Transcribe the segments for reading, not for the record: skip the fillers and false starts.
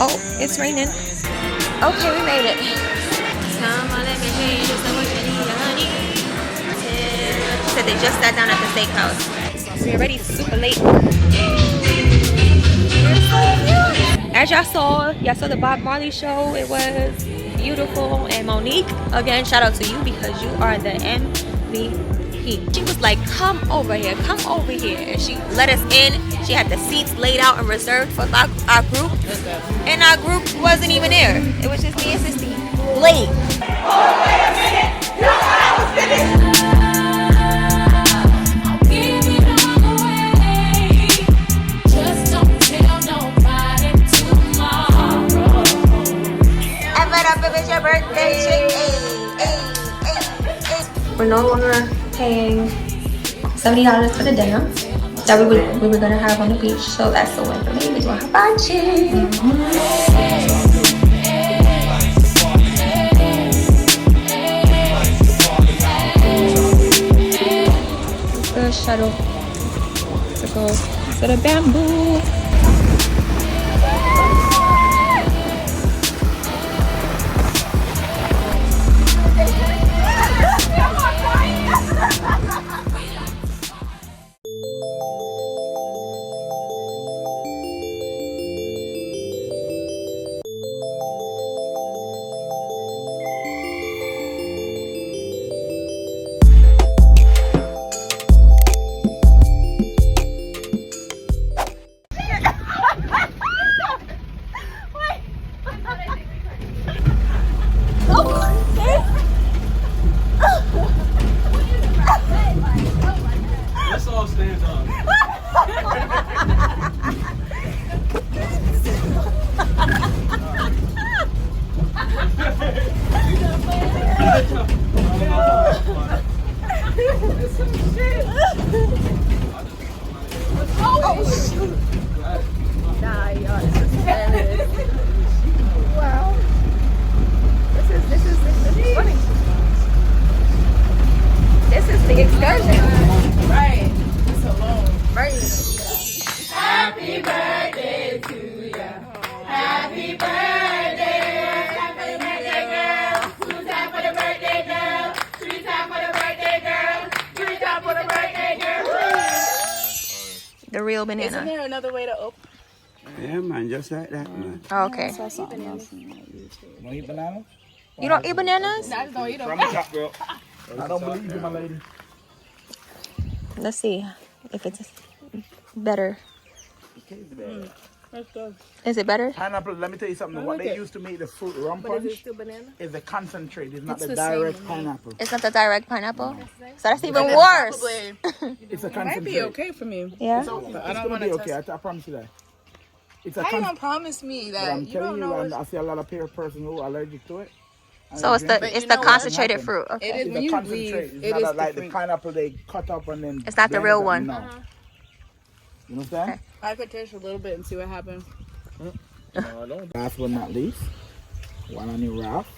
Oh, it's raining. Okay, we made it. She said they just sat down at the steakhouse. We're already super late. As y'all saw the Bob Marley show. It was beautiful. And Monique, again, shout out to you because you are the MVP. She was like, come over here. And she let us in. She had the seats laid out and reserved for our group. And our group wasn't even there. It was just me and Sissy. Late. It's your birthday. We're no longer paying $70 for the dinner that we were gonna have on the beach. So that's the win for me. We're doing hibachi. The shuttle to go to the bamboo. This is the excursion. Right. It's alone. Right. Happy birthday to you. Happy birthday. Happy birthday, girl. 2 times for the birthday girl. 3 times for the birthday girl. 3 times for the birthday girl. The real banana. Isn't there another way to open? Yeah, man, just like that, man. Oh, okay. I saw something else. You don't eat bananas? You don't eat bananas? No, I just don't eat them. From the top, girl. I don't believe you, my lady. Let's see if it's better. Let's go. Is it better? Pineapple, let me tell you something. What they used to make the fruit rum But is it punch still banana? is the concentrate. It's not It's the the direct same. pineapple. It's not the direct pineapple? So that's even worse. Probably. It's a It might concentrate. be okay for me. Yeah? It's I going don't to want be to okay. test. I promise you that. It's a How you con- gonna promise me But that I'm you telling don't you, know? and I see a lot of persons who are allergic to it. So it's the But it's you the know what? concentrated fruit. It Okay. is It's when a you concentrate. leave. It's It not is like the different. pineapple they cut up and then. It's not the blend real it up. one. No. You understand? Okay. I could taste a little bit and see what happens. Last but not least, while on your raft,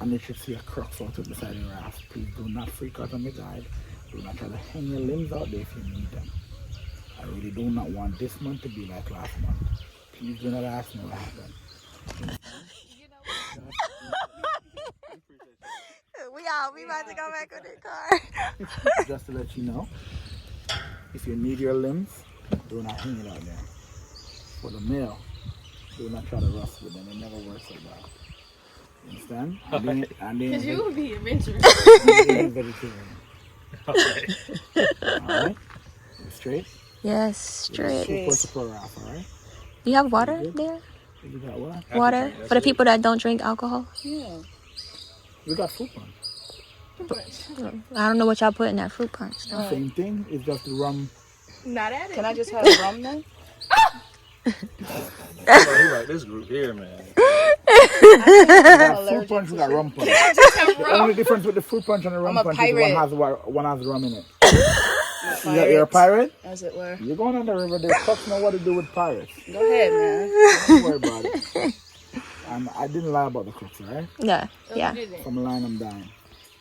and you should see a crux out of the side of the raft. Please do not freak out on the guide. Do not try to hang your limbs out there if you need them. I really do not want this month to be like last month. Please do not ask me what happened. We about to go back in the car. Just to let you know, if you need your limbs, do not hang it out there. For the male, do not try to wrestle with them. It never works like that. You understand? Because You would be adventurous. vegetarian. Alright? You straight? Yes, straight. Super support raft, alright? Do you have water there? You got what? Water for the people that don't drink alcohol? Yeah. We got fruit punch. I don't know what y'all put in that fruit punch. No. Same thing, it's just the rum. Not at it. Can I just have rum then? He like this group here, man. We got fruit punch, we got rum punch. The only difference with the fruit punch and the rum I'm a punch is pirate. one has rum in it. You're a pirate? As it were. You're going on the river, the cooks know what to do with pirates. Go ahead, man. Don't worry about it. I didn't lie about the crooks, right? Yeah, yeah. From a line I'm down.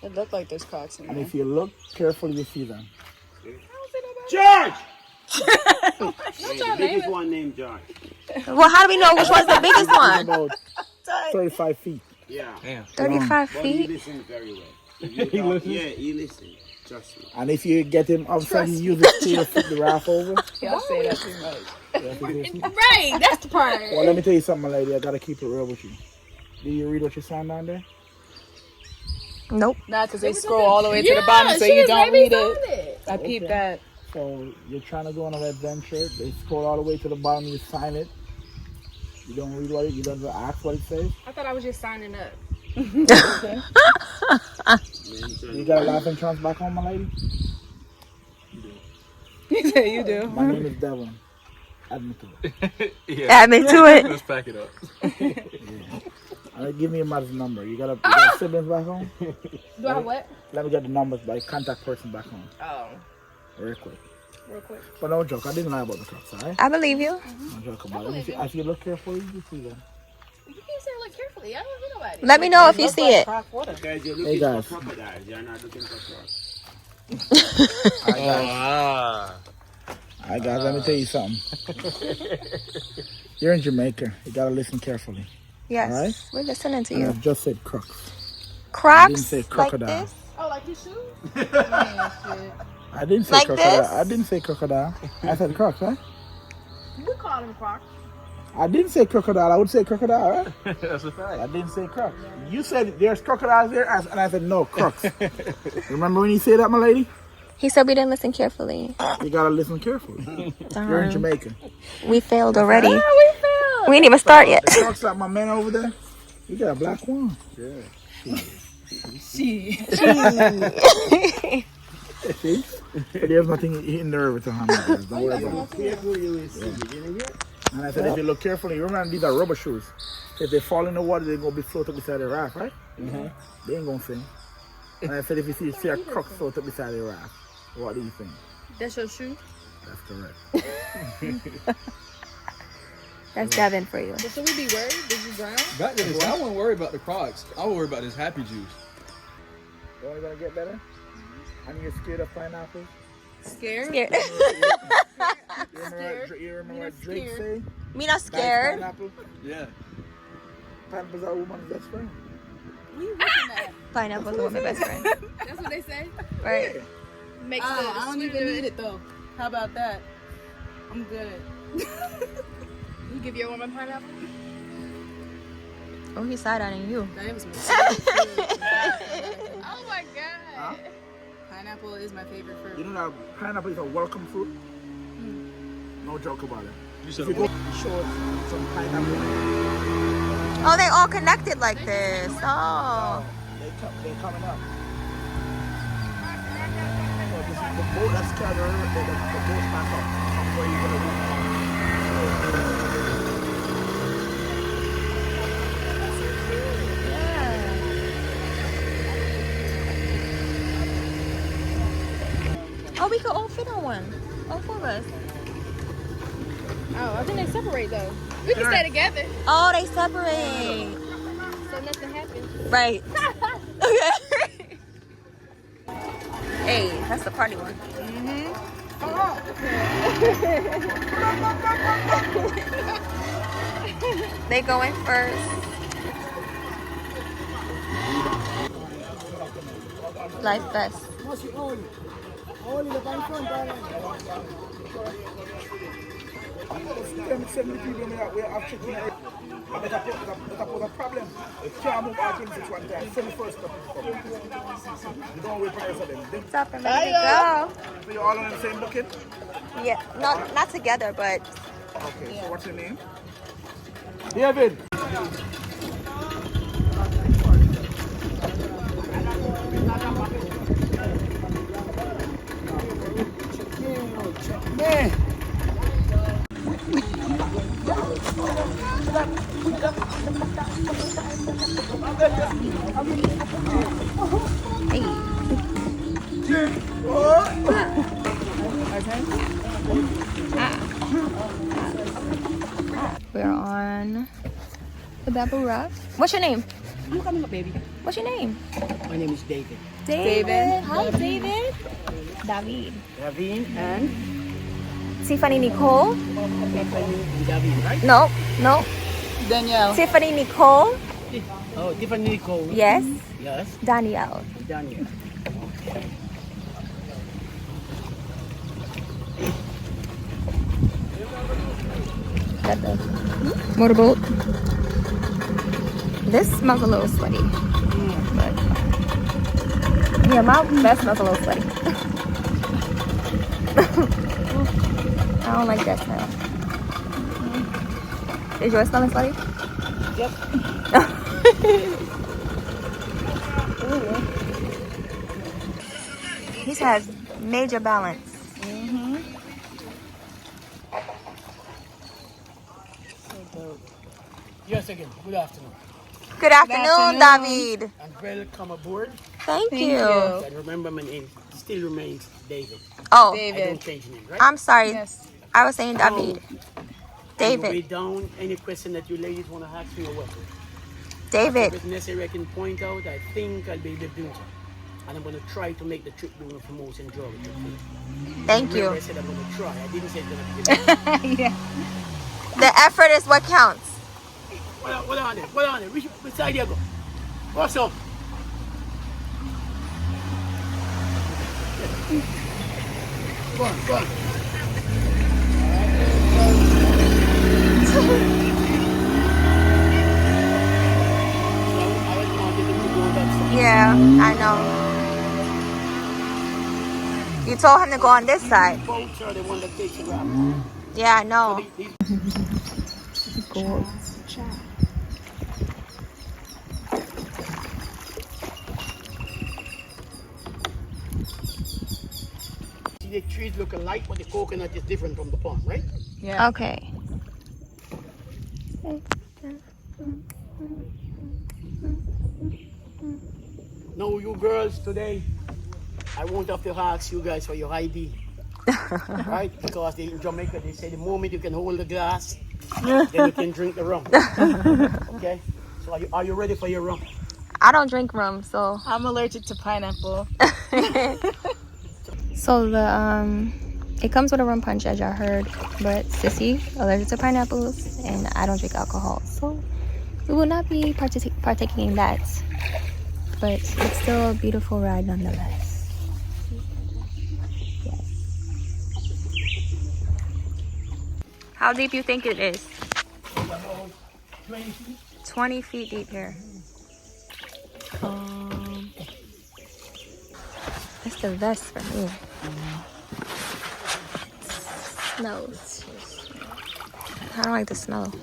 It looked like there's crocs in And there. if you look carefully, you see them. George! The biggest one named Josh. Well, how do we know which one's the biggest one? About 35 feet. Yeah. Damn. 35 But he feet? listens very well. Yeah, he listens. Trust me. And if you get him outside, you use it to flip the raft over. Y'all say that too much. Right, that's the part. Well, let me tell you something, my lady. I gotta keep it real with you. Do you read what you signed down there? Nope. Nah, because they scroll all the way to the bottom so you don't read it. I peeped that. So you're trying to go on an adventure. They scroll all the way to the bottom. You sign it. You don't read what it. You don't ask what it says. I thought I was just signing up. Okay. You got a life insurance back home, my lady? You do. My name is Davin. Add me to it. Yeah. Add me to it. Let's pack it up. Give me your mother's number. You got siblings back home? Do I have what? Let me get the numbers by contact person back home. Oh. Real quick. Real quick. But no joke. I didn't lie about the trucks, alright? I believe you. No joke about it. If you look carefully, you see them. You can't say look carefully. I don't see nobody. Let me know if you see it. Guys, you're Hey, looking guys. for crocodiles. You're not looking for frogs. Alright guys, let me tell you something. You're in Jamaica. You gotta listen carefully. Yes. All right. We're listening to And you. I've just said crooks. Crocs? I didn't say crocodile. Like this? Oh, like your shoes? I didn't say Like crocodile. this? I didn't say crocodile. I said crocs, right? We call them Crocs. I didn't say crocodile. I would say crocodile, right? That's a fact. I didn't say crocs. You said there's crocodiles there, and I said no, crocs. Remember when you said that, my lady? He said we didn't listen carefully. You gotta listen carefully. You're in Jamaica. We failed already. We failed. We ain't even start yet. The crocs like my man over there. You got a black one. Yeah. She. See? There's nothing in the river to harm you guys. Don't worry about it. Careful, you will see. You didn't get? And I said, if you look carefully, remember these are rubber shoes. If they fall in the water, they're going to be floated beside the raft, right? They ain't going to sink. And I said, if you see a croc floated beside the raft, what do you think? That's your shoe? That's correct. That's Davin for you. So should we be worried? Did you drown? Back to this, I wouldn't worry about the Crocs. I would worry about this happy juice. You only going to get better? And you're scared of pineapples? Scared? Scared. You remember what Drake say? Me not scared. Pineapple? Yeah. Pineapples are a woman's best friend. What are you looking at? Pineapple's my best friend. That's what they say? Right. Makes I don't even need it though. How about that? I'm good. You give your woman pineapple? Oh, he side-eyeing you. That was me. Oh my god. Huh? Pineapple is my favorite fruit. You know that pineapple is a welcome fruit? No joke about it. You If said you go short some pineapple, Oh, they all connected like this. Oh. they're coming up. So this is the boat that's carrying the boat's back up from where you're going to Oh, we could all fit on one. All four of us. Oh, I think they separate though. We can stay together. Oh, they separate. So nothing happens. Right. Okay. Hey, that's the party one. They going first. Life best. problem. It can't move our things at one time. Send the first couple. You don't wait for the rest of them. What's up? I'm ready to go. So you're all on the same booking? Yeah, not together, but Okay, so what's your name? David. we're on the bamboo raft. What's your name? I'm coming up, baby. What's your name? My name is David. David. Hi, David. David. Davin and Tiffany-Nicole. Tiffany and Davin, right? No, no. Danielle. Tiffany-Nicole. Oh, Tiffany-Nicole. Yes. Yes. Danielle. Daniel. Got the motorboat. This smells a little sweaty. But yeah, my best smells a little sweaty. I don't like that smell. Is yours smelling sweaty? Yep. He has major balance. Yes, again. Good afternoon. Good afternoon, David. And welcome aboard. Thank you. And remember, my name still remains David. Oh, I David. don't change name, right? I'm sorry. Yes. I was saying David. On your way David. down, any question that you ladies want to ask me or what? David. If necessary, I can point out. I think I'll be able to do so. And I'm going to try to make the trip the most enjoyable. Thank Remember, I you. said I'm going to try. I didn't say it's going to be. Yeah. The effort is what counts. What on it? What on it? Which side you go? What's up? Go on, go on. Yeah, I know. You told him to go on this side. Boats are the one that takes you around. Yeah, I know. See, the trees look alike, but the coconut is different from the palm, right? Yeah. Okay. No, you girls today, I won't have to ask you guys for your ID. Right? Because in Jamaica, they say the moment you can hold the glass, then you can drink the rum. Okay? So are you ready for your rum? I don't drink rum, so. I'm allergic to pineapple. So the it comes with a rum punch, as y'all heard, but Sissy allergic to pineapples, and I don't drink alcohol, so we will not be partaking in that. But it's still a beautiful ride nonetheless. Yes. How deep you think it is? About 20 feet. 20 feet deep here. It's the best for me. Smells. I don't like the smell.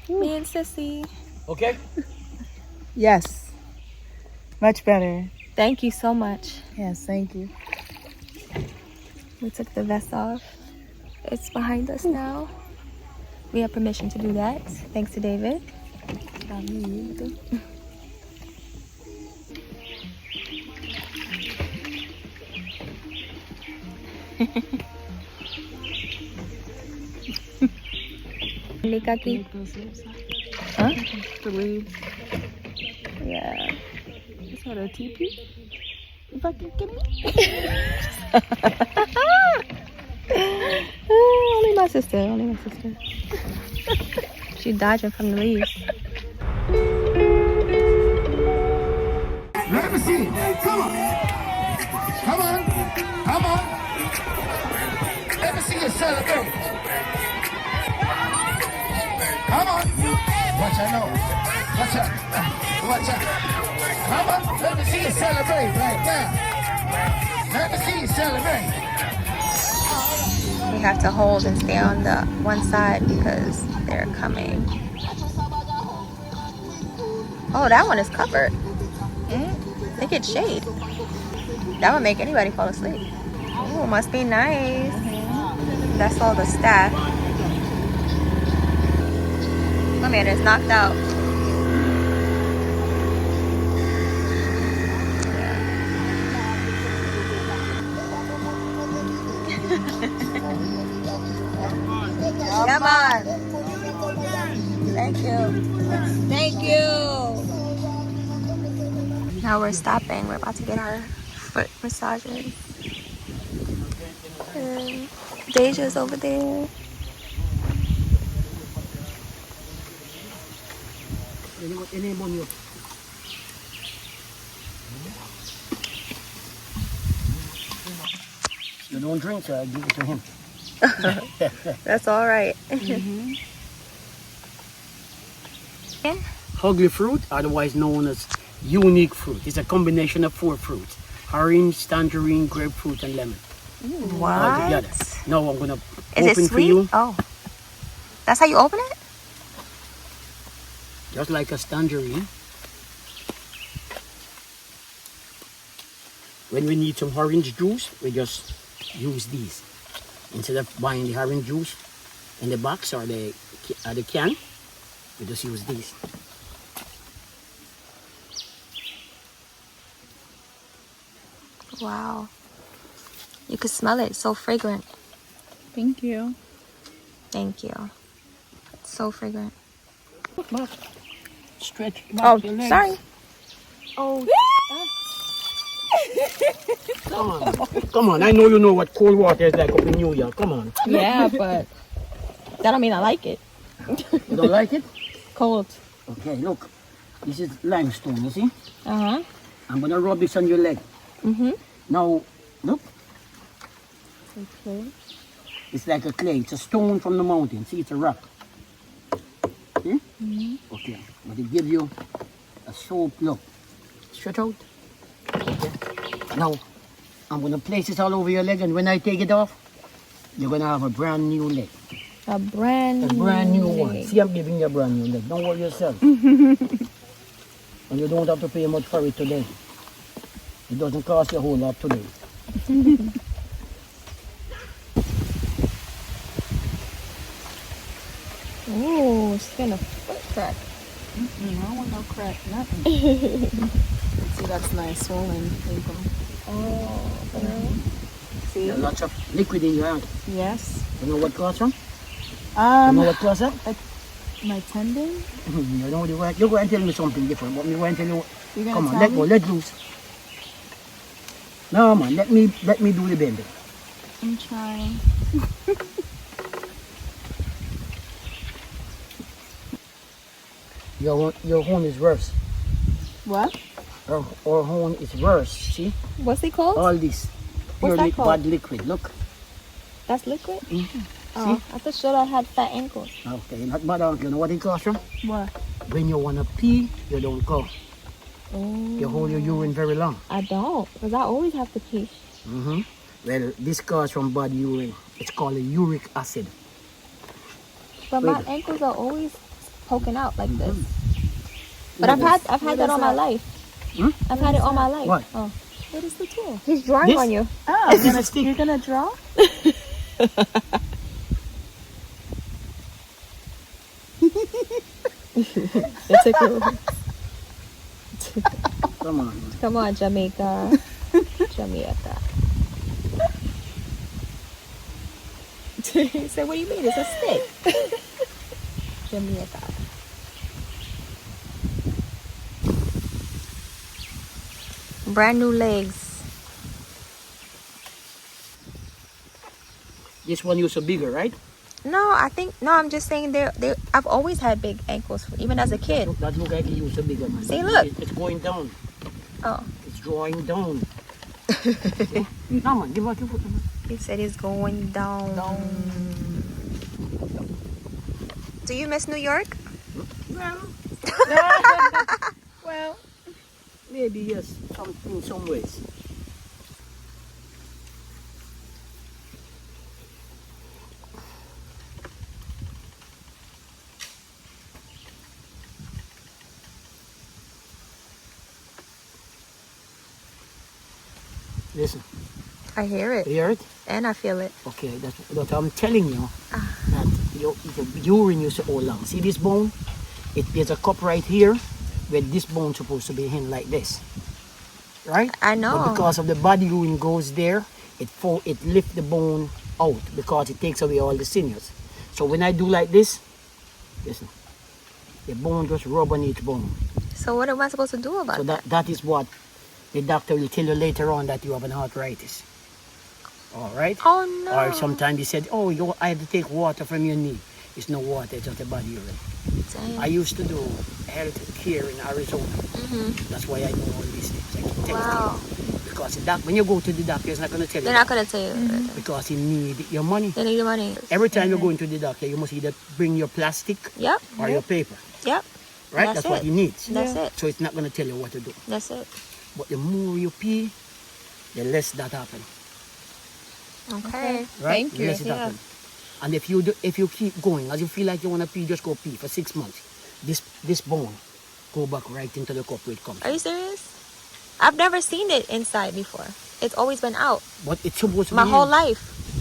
Me and Sissy. Okay? Yes. Much better. Thank you so much. Yes, thank you. We took the vest off. It's behind us now. We have permission to do that. Thanks to David. Likaki. Huh? To leave. Yeah. Is that a teepee? If I can get me. Only my sister. Only my sister. She dodging from the leaves. Let me see. Come on. Come on. Come on. Let me see you celebrate. Come on. Watch out now. Watch out. Watch out. Come on. Let me see you celebrate right there. Let me see you celebrate. We have to hold and stay on the one side because they're coming. Oh, that one is covered. They get shade. That would make anybody fall asleep. Oh, must be nice. That's all the staff. My man is knocked out. Come on. Thank you. Thank you. Now we're stopping. We're about to get our foot massages. Deja's over there. You don't drink, so I give it to him. That's all right. Ugly fruit, otherwise known as unique fruit. It's a combination of 4 fruits: orange, tangerine, grapefruit, and lemon. All together. What? Now I'm gonna Is open it for sweet? you, Oh. That's how you open it? just like a tangerine. When we need some orange juice, we just use these. Instead of buying the orange juice in the box or the can, we just use these. Wow. You could smell it. It's so fragrant. Thank you. Thank you. It's so fragrant. Back. Stretch back Oh, your legs. sorry. Oh. Come on. I know you know what cold water is like up in New York. Come on. Yeah, but that don't mean I like it. You don't like it? Cold. Okay, look. This is limestone, you see? Uh-huh. I'm gonna rub this on your leg. Mm-hmm. Now, look. Okay. It's like a clay. It's a stone from the mountain. See, it's a rock. See? Okay. But it gives you a soap look. Stretch out. Okay. Now, I'm going to place this all over your leg, and when I take it off, you're going to have a brand new leg. A brand new one. leg. See, I'm giving you a brand new leg. Don't worry yourself. And you don't have to pay much for it today. It doesn't cost you a whole lot today. Ooh, skin a foot crack. I don't want no crack, nothing. See, that's nice, swollen. Wrinkle. Oh, See? Lots of liquid in your hand. Yes. You know what caused from? You know what caused that? My tendon. You know, you're going to tell me something different. But me going to tell you, You're gonna come on, tell let me? go, let loose. No, man, let me do the bending. I'm trying. Your horn is worse. What? Our horn is worse. See? what's it called? All this. What's that called? Bad liquid. Look. That's liquid? Mhm. Oh, I thought sure I had fat ankles. Okay, not bad. You know what it costs from? What? When you want to pee, you don't go. Oh, You hold your urine very long. I don't, because I always have to pee. Mm-hmm. Well, this comes from bad urine. It's called a uric acid. But my Wait. ankles are always poking out like this. Mm-hmm. But I've had that all my life. Hmm? I've had it all my life. What? Oh, What is the tool? he's drawing This? on you. Oh, It's gonna stick. you're gonna draw? It's a cool. Come on. Come on, Jamaica. Jamaica. He said, what do you mean? It's a stick. Jamaica. Brand new legs. This one used to bigger, right? No, I'm just saying I've always had big ankles, even as a kid. That look like it used to bigger. Man. See, look. It's going down. Oh, It's drawing down. See? No, man, give out your foot. Man. he said it's going down. Do you miss New York? Well, maybe yes, in some ways. Listen, I hear it you hear it? and I feel it. Okay, that's what I'm telling you. That the urine used to hold long. See this bone? There's a cup right here where this bone's supposed to be in like this. Right? I know. But because of the body urine goes there, it lifts the bone out because it takes away all the sinews. So when I do like this, listen, the bone just rub on each bone. So what am I supposed to do about So that? that is what the doctor will tell you later on that you have an arthritis. All right? Oh no. Or sometimes he said, oh, I have to take water from your knee. It's no water, it's just a body urine. Damn. I used to do health care in Arizona. That's why I know all these things. I can tell Wow. you. Because when you go to the doctor, he's not going to tell you. They're not gonna tell you. Because he need your money. They need your money. Every time you're going to the doctor, you must either bring your plastic Yep. or your paper. Yep. Right? That's what it. he needs. That's it. So it's not going to tell you what to do. That's it. But the more you pee, the less that happens. Okay. Right? Thank you. The less it Yeah. happens. And if you keep going, as you feel like you want to pee, just go pee for 6 months. This bone go back right into the cup where it comes. Are you serious? I've never seen it inside before. It's always been out. But it's supposed to My be whole in. life.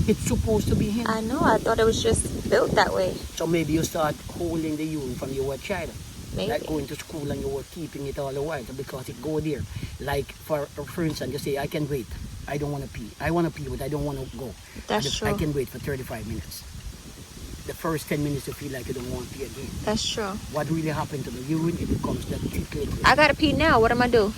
It's supposed to be in. I know. I thought it was just built that way. So maybe you start holding the urine from you were a child. Maybe. Like going to school and you were keeping it all the while because it go there. Like for instance, you say, I can wait. I don't want to pee. I want to pee, but I don't want to go. That's I true. can wait for 35 minutes. The first 10 minutes you feel like you don't want to pee again. That's true. What really happened to the urine? It becomes that thick liquid. I gotta pee now. What am I do?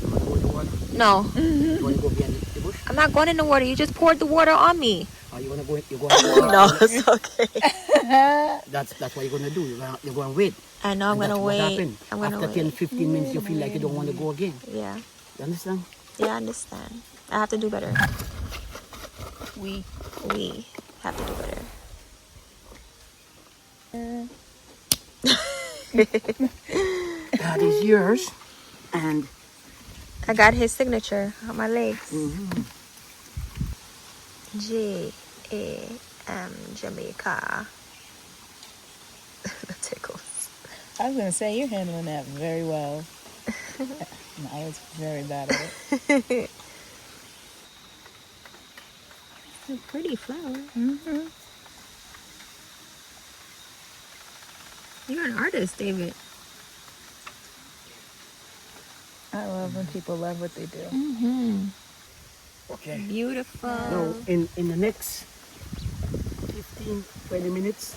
You want to go in the water? No. You want to go behind the bush? I'm not going in the water. You just poured the water on me. Or you want to go in the water? No, it's okay. That's what you're going to do. You're going to wait. I know. I'm And gonna that's what wait. happened. I'm gonna After wait. 10, 15 minutes, you feel like you don't want to go again. Yeah. You understand? Yeah, I understand. I have to do better. We. We have to do better. That is yours. And I got his signature on my legs. J-A-M Jamaica. That tickles. I was gonna say you're handling that very well. I was very bad at it. A pretty flower. You're an artist, David. I love when people love what they do. okay. Beautiful. Now, in the next 15, 20 minutes,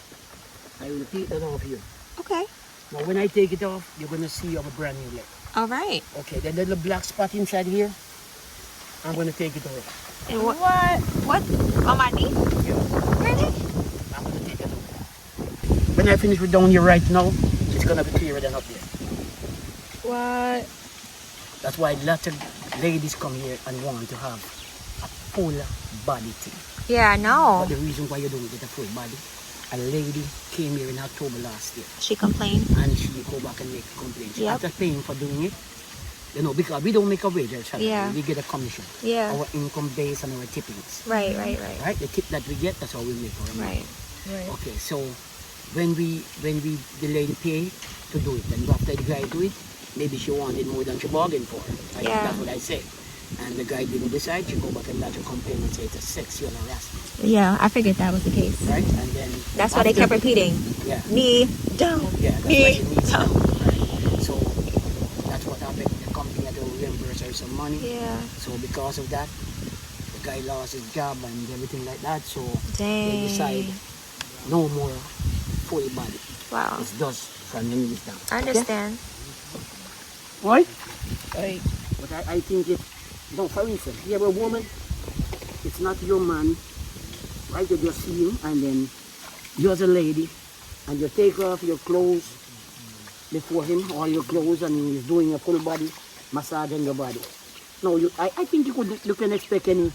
I will take that off here. Okay. Now, when I take it off, you're going to see you have a brand new leg. All right. Okay, the little black spot inside here, I'm going to take it away. And what? What? On my knee? Really? I'm going to take it away. When I finish with down here right now, it's going to be clearer than up there. What? That's why lots of ladies come here and want to have a full body thing. Yeah, I know. But the reason why you don't get a full body, a lady came here in October last year She complained. and she go back and make a complaint. She Yep. after paying for doing it, you know, because we don't make a wage ourselves. Yeah. We get a commission. Yeah. Our income based on our tippings. Right. Right? The tip that we get, that's how we make our money. Right. Okay, so when the lady pay to do it, and after the guy do it, maybe she wanted more than she bargained for. Right? Yeah. That's what I say. And the guy didn't decide, she go back and lodge a complaint and say it's a sexual harassment. Yeah, I figured that was the case. Right? And then That's why they after- kept repeating. Yeah. Knee down. Yeah, that's Knee why she needs down. help. Right? So that's what happened. The company had to reimburse her some money. Yeah. So because of that, the guy lost his job and everything like that. So they Dang. decide no more full body. Wow. It's just from the knees down. I understand. Right? Like, But I think it, no, for instance, you have a woman, it's not your man, right? You just see him and then you as a lady and you take off your clothes before him, all your clothes, and he's doing a full body massage on your body. No, I think you can expect any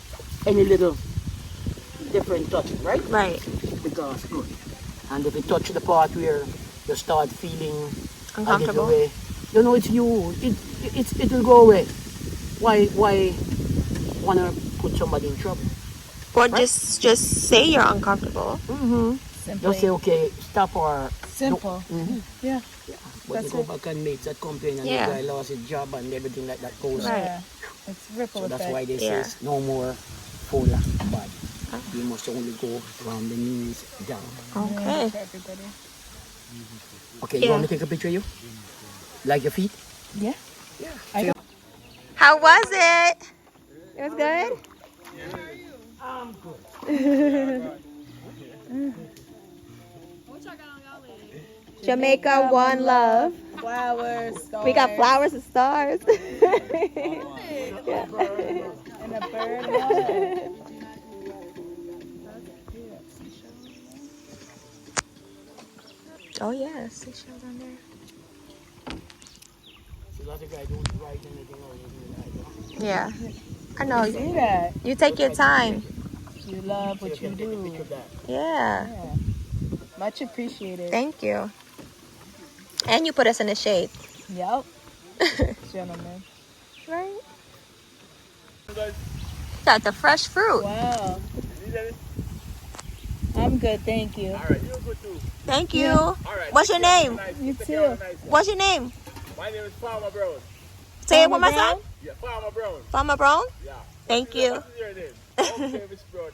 little different touch, right? Right. Because good. And if you touch the part where you start feeling Uncomfortable. a little way, you know it's you. It will go away. Why wanna put somebody in trouble? Or just say you're uncomfortable. simply. Just say okay, stop or Simple. Yeah. but That's you go it. back and make that complaint and Yeah. the guy lost his job and everything like that goes. Right. Yeah. It's ripple So effect. that's why they Yeah. say no more full body. You must only go from the knees down. Okay. For everybody. Okay, you Yeah. want me to take a picture of you? Like your feet? Yeah. How was it? It was good? I'm good. Jamaica, one love. flowers, stars. We got flowers and stars. Yeah. And a bird. What? Oh yeah, seashells on there. See, that's the guy don't write anything or anything like that. Yeah, I know. See that? You take your time. You love what you do. Yeah. Yeah. Much appreciated. Thank you. And you put us in the shade. Yep. Gentlemen. Right? Got the fresh fruit. Wow. I'm good, thank you. All right, you're good too. Thank you. All right. What's your name? You too. What's your name? My name is Farmer Brown. Say it one more time. Yeah, Farmer Brown. Farmer Brown. Yeah. Thank you. What's your name? Okay, Miss Brown.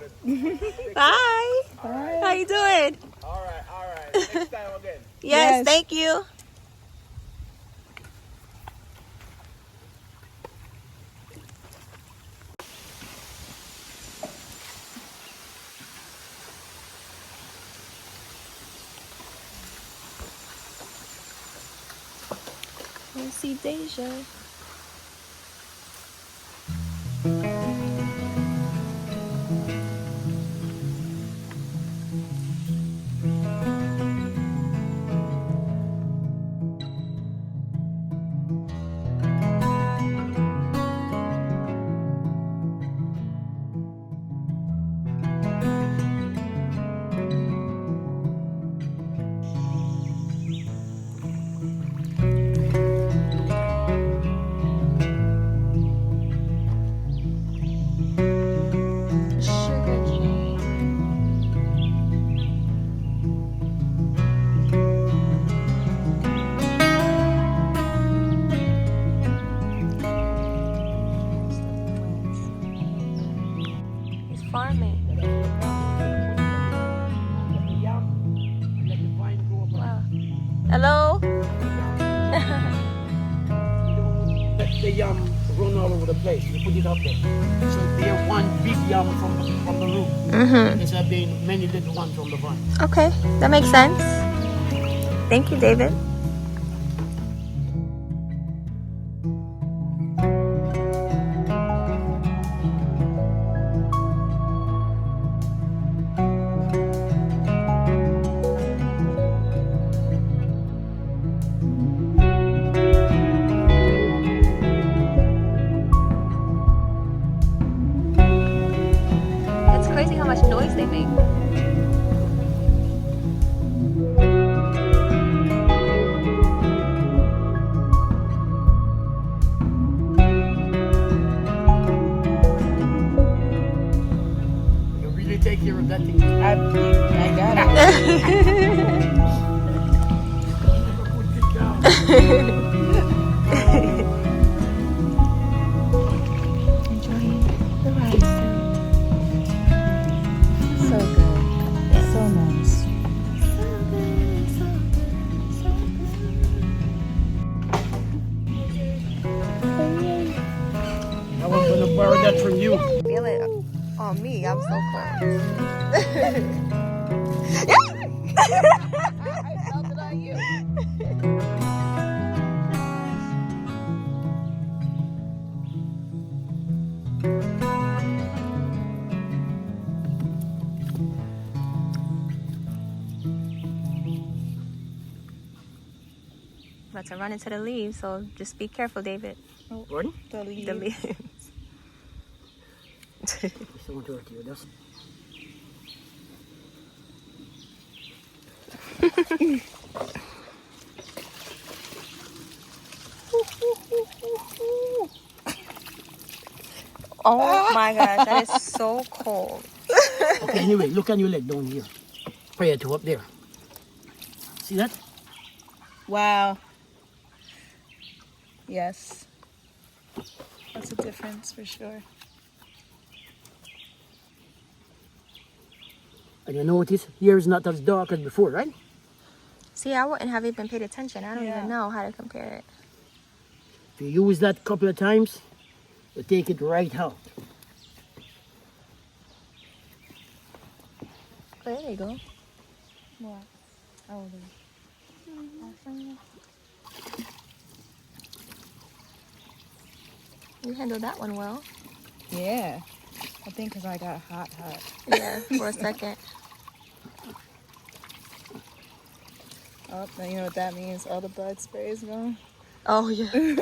Bye. Bye. How you doing? All right, all right. Next time again. Yes, Yes. thank you. Let's see Deja. Sugar cane. He's farming. Wow. Hello? Let the yam run all over the place. You put it up there. So it be one big yam from the root. Mm-hmm. Instead of being many little ones from the vine. Okay, that makes sense. Thank you, David. It's crazy how much noise they make. You really take care of that thing. I got it. Put it down. Enjoying the ride. So good. So nice. I was going to borrow that from you. Feel it on me. I'm so cold. I felt it on you. About to run into the leaves, so just be careful, David. What? The leaves. Just want to hurt you. That's Oh my gosh, that is so cold. okay, anyway, look on your leg down here. Prior to up there. See that? Wow. Yes. That's a difference for sure. And you notice here is not as dark as before, right? See, I wouldn't have even paid attention. I don't Yeah. even know how to compare it. If you use that couple of times, you take it right out. There you go. What? Oh, You handled that one well. Yeah. I think because I got hot. Yeah, for a second. Oh, now you know what that means. All the bud spray is gone. Oh, yeah.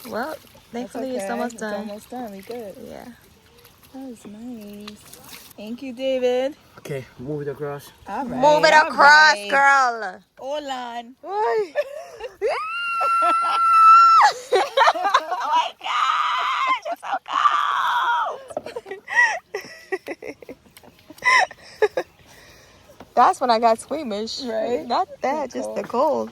Well, thankfully it's almost done. It's almost done. We good. Yeah. That was nice. Thank you, David. Okay, move it across. All right. Move it across, girl. Hold on. Oh my gosh, it's so cold. That's when I got squeamish. Right? Not that, just the cold.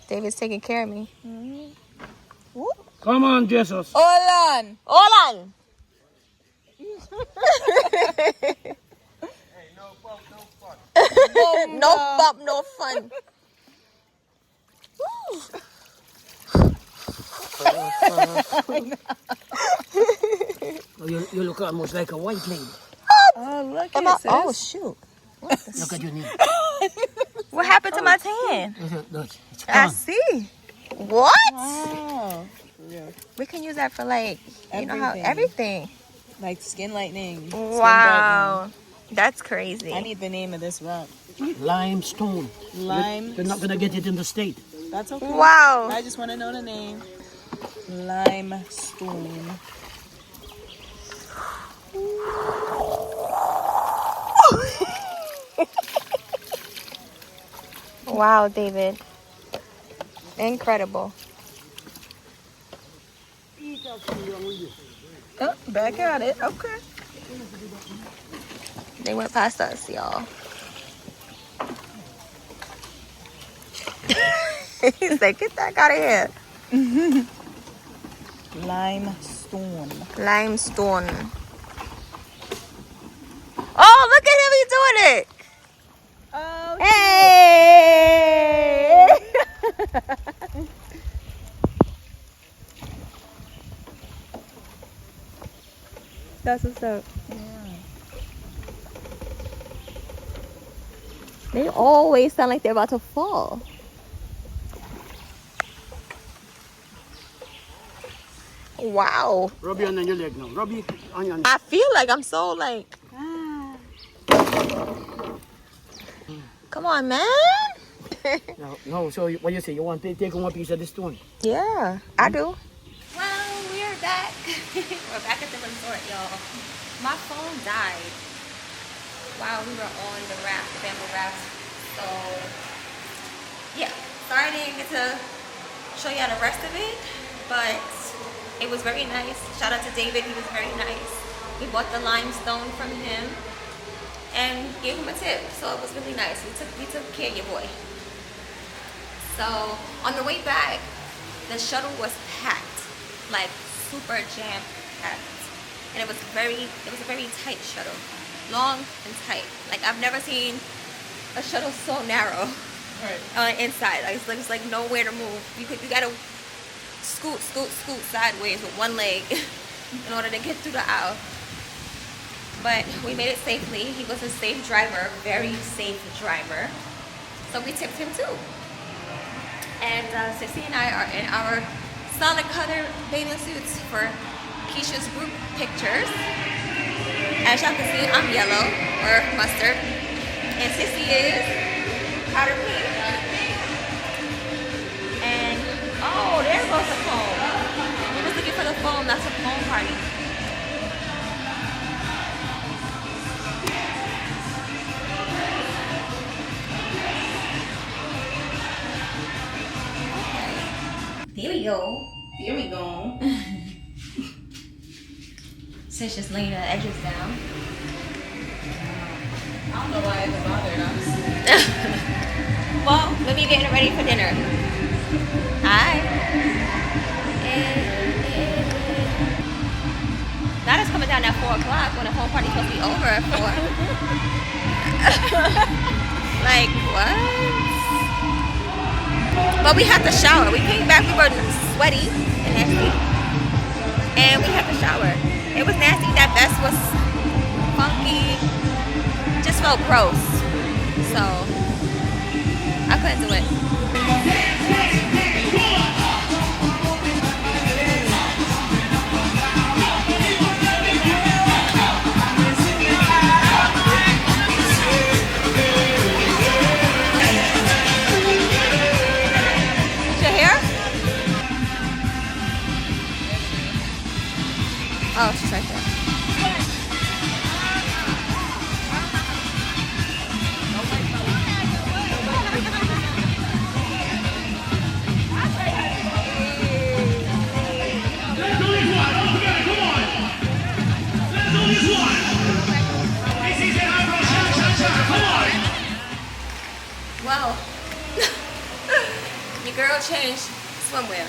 David's taking care of me. Come on, Jesus. Hold on. Hold on. No bump, no fun. You look almost like a white lady. Oh, look Am at I, it. oh, shoot. Look at your knee. What happened to my tan? It's I gone. see. What? Wow. We can use that for like, you know how, everything. Like skin lightening. skin Wow. That's crazy. brightening. I need the name of this rock. Limestone. Lime. They're not going to get it in the state. That's okay. Wow. I just want to know the name. Limestone. Wow, David. Incredible. Oh, back at it. Okay. They went past us, y'all. He's like, get that out of here. Limestone. Limestone. Oh, look at him. He's doing it. Oh, Hey! That's what's up. They always sound like they're about to fall. Wow. Rub it on your leg now. Rub it on your I feel like I'm so like. Come on, man. No, so what you say? You want to take one piece of the stone? Yeah, I do. Well, we're back. We're back at the resort, y'all. My phone died while we were on the raft, the bamboo raft. So, yeah. Sorry I didn't get to show y'all the rest of it, but it was very nice. Shout out to David, he was very nice. We bought the limestone from him and gave him a tip, so it was really nice. We took care of your boy. So on the way back, the shuttle was packed, like super jam packed, and it was a very tight shuttle, long and tight. Like I've never seen a shuttle so narrow on the inside. Like it's like nowhere to move. You gotta scoot sideways with one leg in order to get through the aisle. But we made it safely. He was a safe driver, very safe driver. So we tipped him too. And Sissy and I are in our solid color bathing suits for Keisha's group pictures. As y'all can see, I'm yellow or mustard. And Sissy is powder pink. And oh, there goes the foam. We was looking for the foam, that's a foam party. There we go. Here we go. Sis just laying the edges down. I don't know why it's bothering us. Well, we'll be getting ready for dinner. Hi. Now it's coming down at 4 o'clock when the whole party's supposed to be over at 4. Like, what? But we had to shower. We came back, we were sweaty and nasty. And we had to shower. It was nasty. That vest was funky. Just felt gross. So I couldn't do it. Your hair? Oh, she's right there. Well, your girl changed swimwear.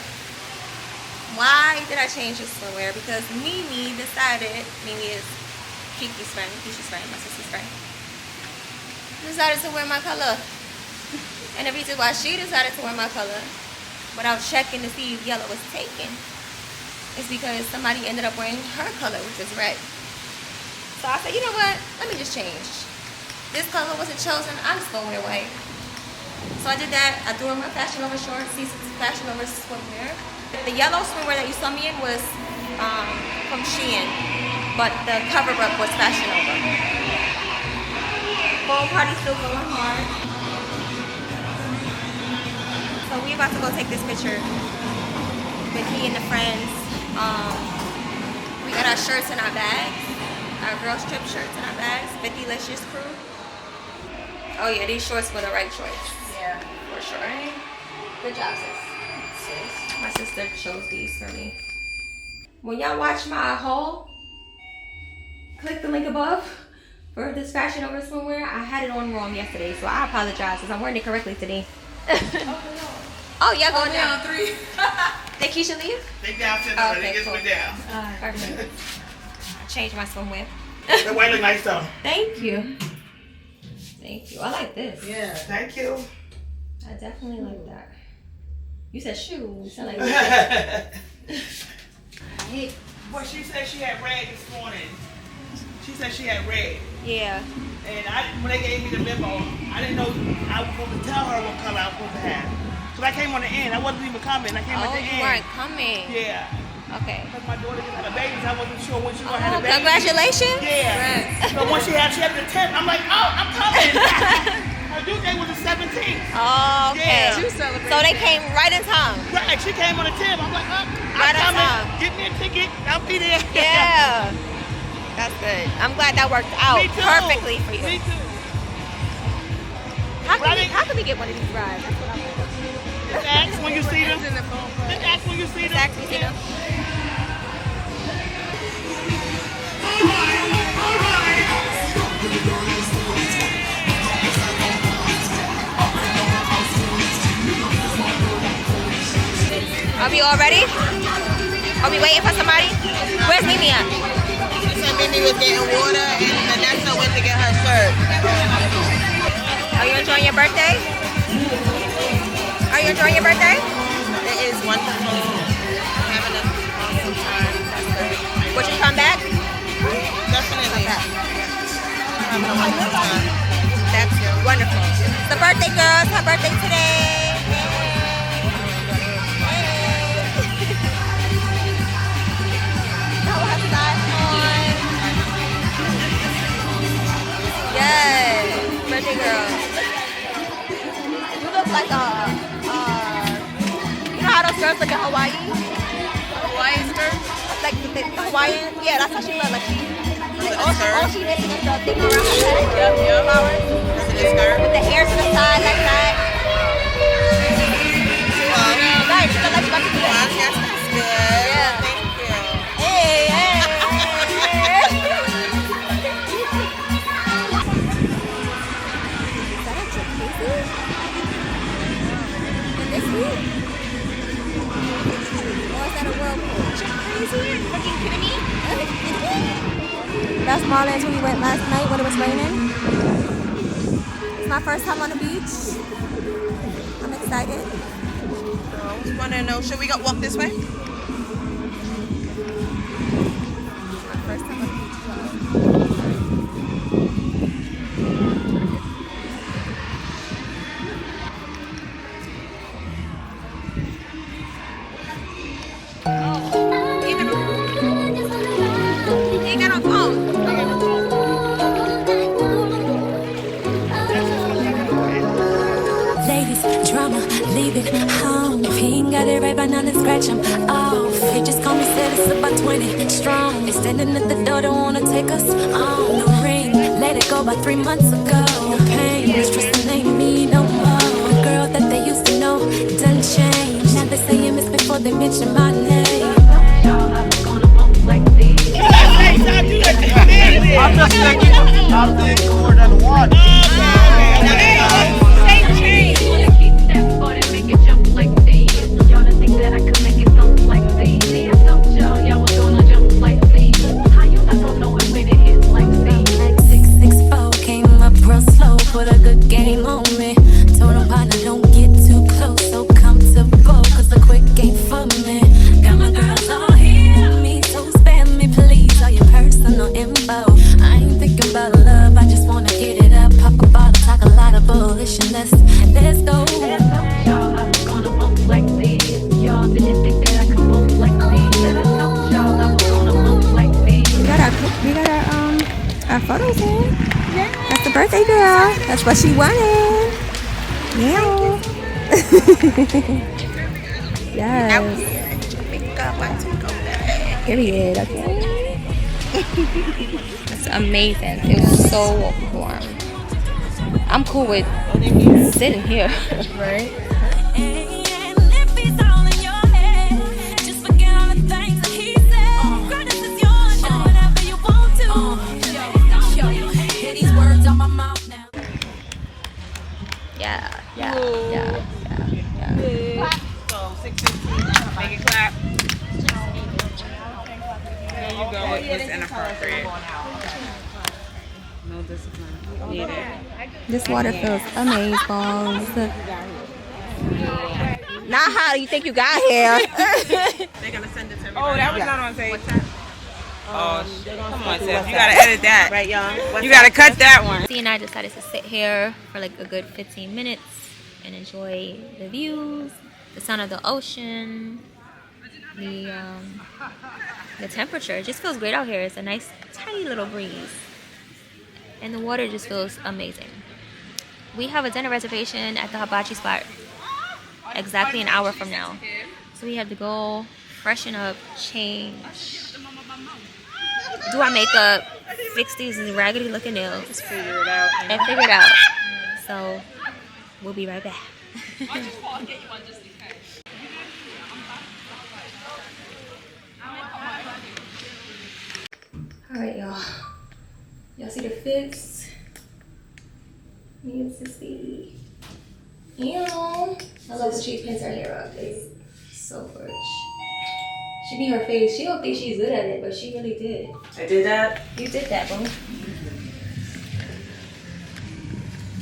Why did I change the swimwear? Because Mimi decided, Mimi is Kiki's friend, Keisha's friend, my sister's friend, decided to wear my color. And the reason why she decided to wear my color without checking to see if yellow was taken is because somebody ended up wearing her color, which is red. So I said, you know what? Let me just change. This color wasn't chosen. I'm just going to wear white. So I did that. I threw on my Fashion Over shorts, Fashion Over swimwear. The yellow swimwear that you saw me in was from Shein, but the cover-up was Fashion Over. Fall party still going hard. So we about to go take this picture with me and the friends. We got our shirts in our bags, our girl strip shirts in our bags, 50licious crew. Oh yeah, these shorts were the right choice. Yeah. For sure. Right? Good job, sis. My sister chose these for me. When y'all watch my haul, click the link above for this Fashion Over swimwear. I had it on wrong yesterday, so I apologize because I'm wearing it correctly today. Oh, yeah, going down. 3. Did Keisha leave? They down to Oh, okay, they cool. get down. Perfect. I changed my swimwear. The white look nice though. Thank you. Thank you. I like this. Yeah, thank you. I definitely like that. You said shoes. I like that. Well, she said she had red this morning. She said she had red. Yeah. And when they gave me the memo, I didn't know I was supposed to tell her what color I was supposed to have. So I came on the end. I wasn't even coming. I came at the end. Oh, you weren't coming. Yeah. Okay. Because my daughter just had a baby, so I wasn't sure when she was going to have a baby. Congratulations. Yeah. So when she had the 10th, I'm like, oh, I'm coming. Her due date was the 17th. Oh, okay. Yeah. So they came right in time. Right. She came on the 10th. I'm like, oh, Right I'm on coming. time. Get me a ticket. I'll be there. Yeah. That's good. I'm glad that worked out Me too. perfectly for you. Me too. How can we get one of these rides? That's what I'm Just ask when you see them. Just ask when you see them. Exactly. See them. Are we all ready? Are we waiting for somebody? Where's Mimi at? She said Mimi was getting water and Vanessa went to get her shirt. Are you enjoying your birthday? Are you enjoying your birthday? It is wonderful. Having an awesome time. That's good. Would you come back? Definitely. Having a wonderful time. That's wonderful. It's the birthday girl. It's her birthday today. Yes, birthday girl. You look like you know how those girls look in Hawaii? Hawaiian skirt? Like the Hawaiian? Yeah, that's how she look. Like all she missing is the thing around her head. Yep. Flowers. With the hair to the side like that. Right, she look like she about to do that. Yes, that's good. Yeah. Thank you. Hey. That's Marlins where we went last night when it was raining. It's my first time on the beach. I'm excited. I was wondering, should we walk this way? It's my first time on the beach. catch him off. He just called me, said it's about 20 strong. They standing at the door, don't wanna take us on the ring. Let it go about 3 months ago. Pain, mistrust ain't me no more. The girl that they used to know done changed. Now they saying it's before they mention my name. I'm gonna bump like these. I'm just thinking I'm thinking more than one. Put a good game on me. Told him partner don't get too close, so comfortable, cause the quick ain't for me. Got my girls all here, me, so spare me please, all your personal info. I ain't thinking about love, I just wanna get it up. Pop a bottle, talk a lot of bullshit, let's go. Y'all, I'm gonna bump like this. Y'all didn't think that I could bump like this. Y'all, I'm gonna bump like this. We got our photos in. That's the birthday girl. That's what she wanted. Yeah. Yes. Period. Okay. That's amazing. It was so warm. I'm cool with sitting here. Right. Yeah. So 6:15. Make it clap. There you go. It was inappropriate. No discipline needed. This water feels amazing. Not how you think you got here. They're gonna send it to everybody. Oh, that was not on tape. Oh, come on, Tiff. You gotta edit that. Right, y'all. You gotta cut that one. C and I decided to sit here for like a good 15 minutes and enjoy the views, the sound of the ocean, the temperature. It just feels great out here. It's a nice, tiny little breeze. And the water just feels amazing. We have a dinner reservation at the hibachi spot exactly an hour from now. So we have to go freshen up, change, do our makeup, fix these raggedy looking nails, Just figure it out. and figure it out. So we'll be right back. Alright, y'all. Y'all see the fix? Me and Sissy. Ew. I love when she pins her hair up. It's so fresh. She be her face. She don't think she's good at it, but she really did. I did that. You did that, boo.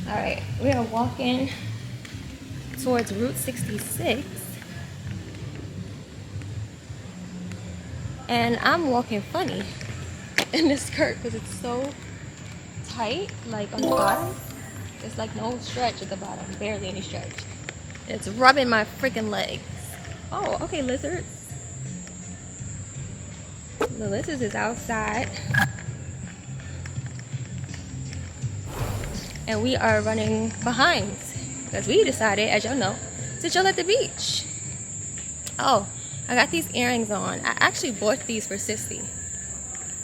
Alright, we are walking towards Route 66. And I'm walking funny in this skirt because it's so tight, like on the bottom. There's like no stretch at the bottom, barely any stretch. It's rubbing my freaking legs. Oh, okay, lizards. The lizards is outside. And we are running behind because we decided, as y'all know, to chill at the beach. Oh, I got these earrings on. I actually bought these for Sissy,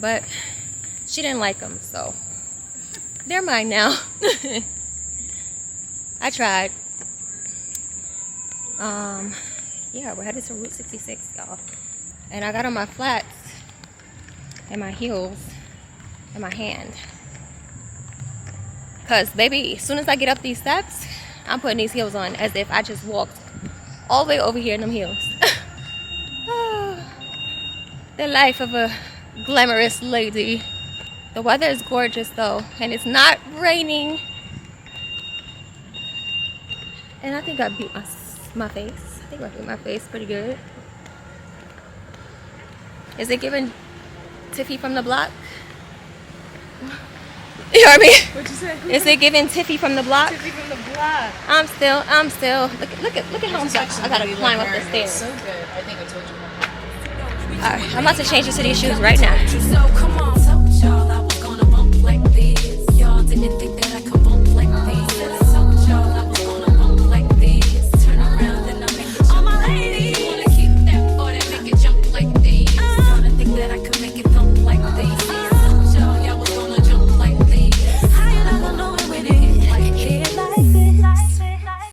but she didn't like them, so they're mine now. I tried. Yeah, we're headed to Route 66, y'all. And I got on my flats and my heels and my hand. Cause baby, as soon as I get up these steps, I'm putting these heels on as if I just walked all the way over here in them heels. The life of a glamorous lady. The weather is gorgeous though, and it's not raining. And I think I beat my face. I think I beat my face pretty good. Is it giving Tiffy from the block? You know what I mean? What'd you say? Is it giving Tiffy from the block? Tiffy from the block. I'm still. Look at how I'm stuck. I gotta climb up the stairs. So good. I think I told you. Alright, I'm about to change into these shoes right now. So come on.